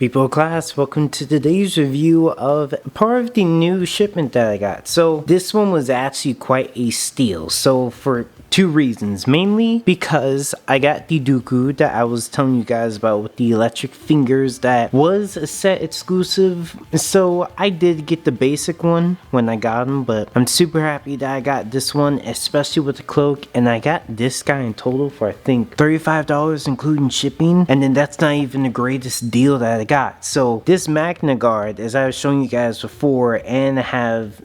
People of class, welcome to today's review of part of the new shipment that I got. So this one was actually quite a steal. So for two reasons, mainly because I got the Dooku that I was telling you guys about with the electric fingers that was a set exclusive. So I did get the basic one when I got him, but I'm super happy that I got this one, especially with the cloak. And I got this guy in total for I think $35 including shipping, and then that's not even the greatest deal that I got. So this magnaguard, as I was showing you guys before and have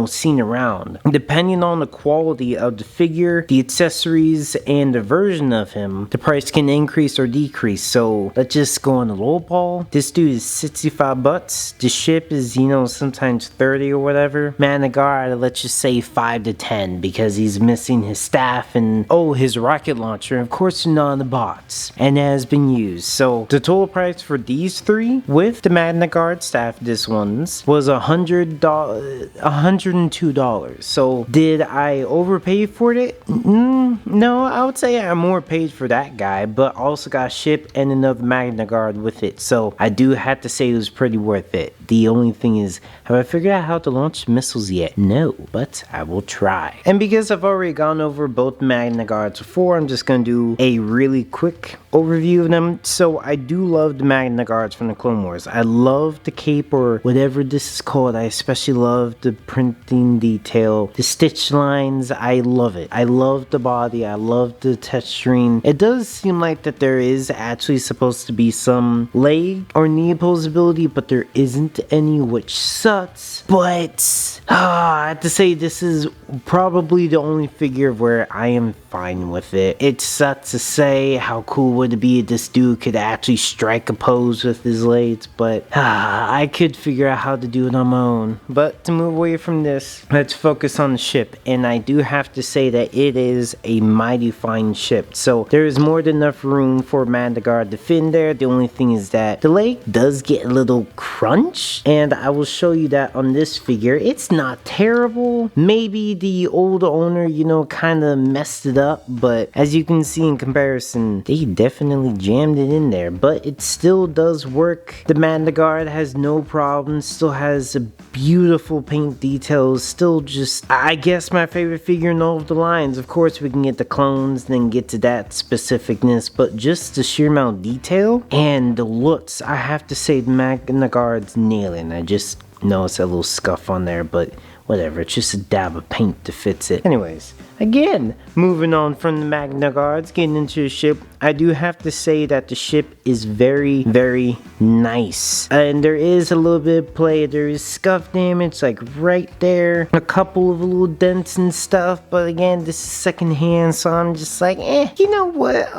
seen around, depending on the quality of the figure, the accessories, and the version of him, the price can increase or decrease. So let's just go on the low ball. This dude is 65 bucks. The ship is sometimes 30 or whatever. Magnaguard, let's just say 5 to 10 because he's missing his staff and his rocket launcher. Of course, none of the bots, and it has been used. So the total price for these three with the magnaguard staff, this one's, was $102. So did I overpay for it? No, I would say I more paid for that guy, but also got ship and another magnaguard with it. So I do have to say it was pretty worth it. The only thing is, have I figured out how to launch missiles yet? No, but I will try. And because I've already gone over both magnaguards before, I'm just going to do a really quick overview of them. So I do love the magnaguards from the Clone Wars. I love the cape or whatever this is called. I especially love the printing detail, the stitch lines. I love it. I love the body. I love the texturing. It does seem like that there is actually supposed to be some leg or knee opposability, but there isn't any, which sucks. But I have to say this is probably the only figure where I am fine with it. It sucks to say. How cool would it be if this dude could actually strike a pose with his legs, but I could figure out how to do it on my own. But to move away from this, let's focus on the ship. And I do have to say that it is a mighty fine ship. So there is more than enough room for magnaguard to fit in there. The only thing is that the leg does get a little crunch, and I will show you that on this figure. It's not terrible. Maybe the old owner, kind of messed it up, but as you can see in comparison, they definitely jammed it in there, but it still does work. The magnaguard has no problems, still has a beautiful paint details, still just, I guess, my favorite figure in all of the lines. Of course, we can get the clones, then get to that specificness, but just the sheer amount of detail and the looks, I have to say the magnaguard's nailing. I just noticed a little scuff on there, but whatever, it's just a dab of paint that fits it. Anyways, again, moving on from the magnaguards, getting into the ship, I do have to say that the ship is very, very nice. And there is a little bit of play. There is scuff damage, like right there. A couple of little dents and stuff. But again, this is secondhand, so I'm just like, you know what?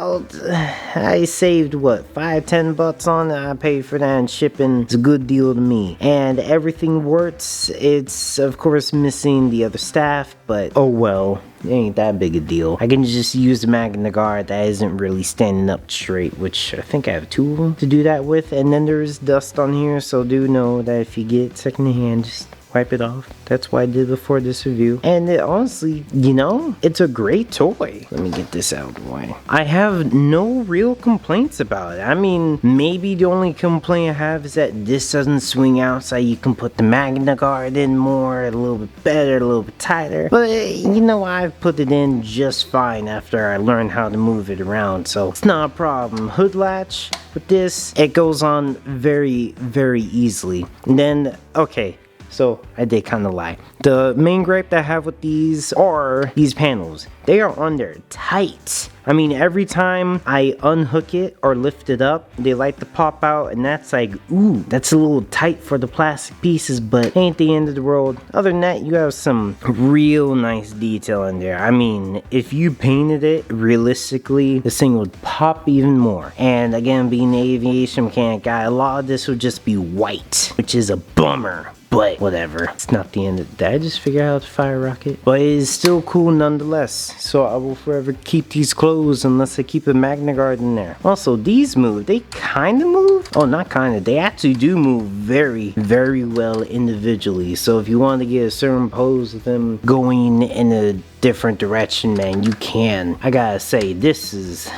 I saved, what, $5-10 bucks on it. I paid for that, and shipping. It's a good deal to me. And everything works. It's, of course, missing the other staff, but oh well. It ain't that big a deal. I can just use the magnaguard that isn't really standing up straight, which I think I have two of them to do that with. And then there's dust on here, so do know that if you get it secondhand, just wipe it off. That's what I did before this review. And it, honestly, it's a great toy. Let me get this out of the way. I have no real complaints about it. I mean, maybe the only complaint I have is that this doesn't swing out, so you can put the magnaguard in more, a little bit better, a little bit tighter. But I've put it in just fine after I learned how to move it around, so it's not a problem. Hood latch with this, it goes on very, very easily. And then, okay, so I did kind of lie. The main gripe that I have with these are these panels. They are on there tight. I mean, every time I unhook it or lift it up, they like to pop out, and that's like, ooh, that's a little tight for the plastic pieces, but ain't the end of the world. Other than that, you have some real nice detail in there. I mean, if you painted it realistically, this thing would pop even more. And again, being an aviation mechanic guy, a lot of this would just be white, which is a bummer. But whatever, it's not the end of the day. I just figured out how to fire a rocket, but it is still cool nonetheless. So I will forever keep these closed unless I keep a magnaguard in there. Also, these move, they kind of move. Oh, not kind of, they actually do move very, very well individually. So if you want to get a certain pose of them going in a different direction, man, you can. I gotta say, this is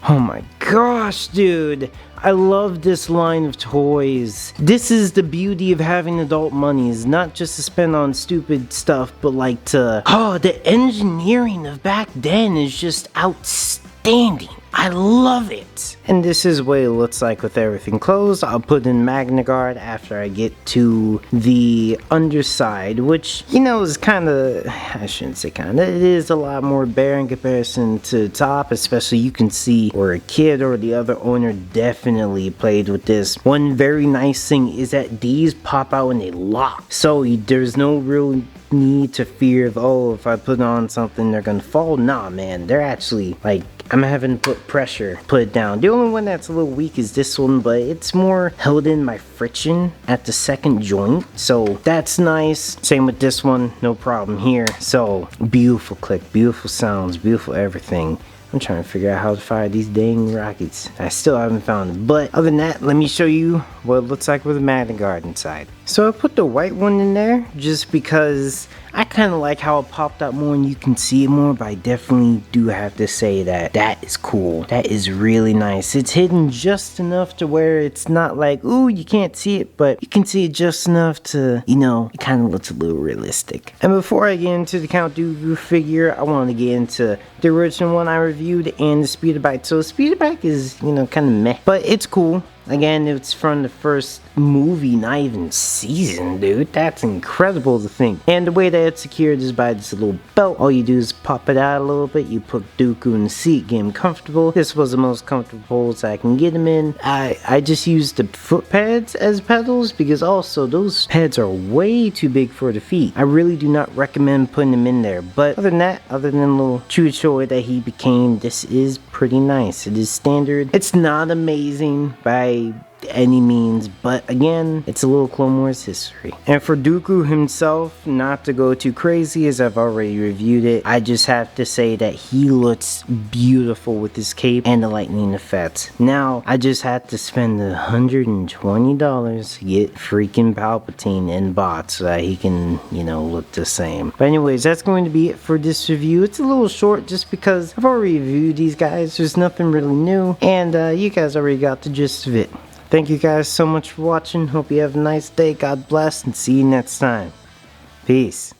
Oh my gosh, dude. I love this line of toys. This is the beauty of having adult money, is not just to spend on stupid stuff, but like the engineering of back then is just outstanding. I love it. And this is what it looks like with everything closed. I'll put in magnaguard after I get to the underside, which, you know, is kind of, I shouldn't say kind of, it is a lot more bare in comparison to top, especially you can see where a kid or the other owner definitely played with this. One very nice thing is that these pop out and they lock. So there's no real need to fear of, oh, if I put on something they're gonna fall. Nah, man, they're actually like, I'm having to put pressure, put it down. The only one that's a little weak is this one, but it's more held in by friction at the second joint, so that's nice. Same with this one, no problem here. So beautiful click, beautiful sounds, beautiful everything. I'm trying to figure out how to fire these dang rockets. I still haven't found it. But other than that, let me show you what it looks like with a magnaguard inside. So I put the white one in there just because I kind of like how it popped out more and you can see it more, but I definitely do have to say that that is cool. That is really nice. It's hidden just enough to where it's not like, ooh, you can't see it, but you can see it just enough to, you know, it kind of looks a little realistic. And before I get into the Count Dooku figure, I want to get into the original one I reviewed and the speeder bike. So the speeder bike is, you know, kind of meh, but it's cool. Again, it's from the first movie, not even season, dude. That's incredible to think. And the way that it's secured is by this little belt. All you do is pop it out a little bit. You put Dooku in the seat, get him comfortable. This was the most comfortable pose I can get him in. I just used the foot pads as pedals because also those pads are way too big for the feet. I really do not recommend putting them in there. But other than that, other than a little true choice that he became, this is pretty nice. It is standard. It's not amazing by any means, but again, it's a little Clone Wars history. And for Dooku himself, not to go too crazy as I've already reviewed it, I just have to say that he looks beautiful with his cape and the lightning effects. Now, I just had to spend $120 to get freaking Palpatine in bot so that he can, you know, look the same. But anyways, that's going to be it for this review. It's a little short just because I've already reviewed these guys. There's nothing really new, and you guys already got the gist of it. Thank you guys so much for watching. Hope you have a nice day. God bless, and see you next time. Peace.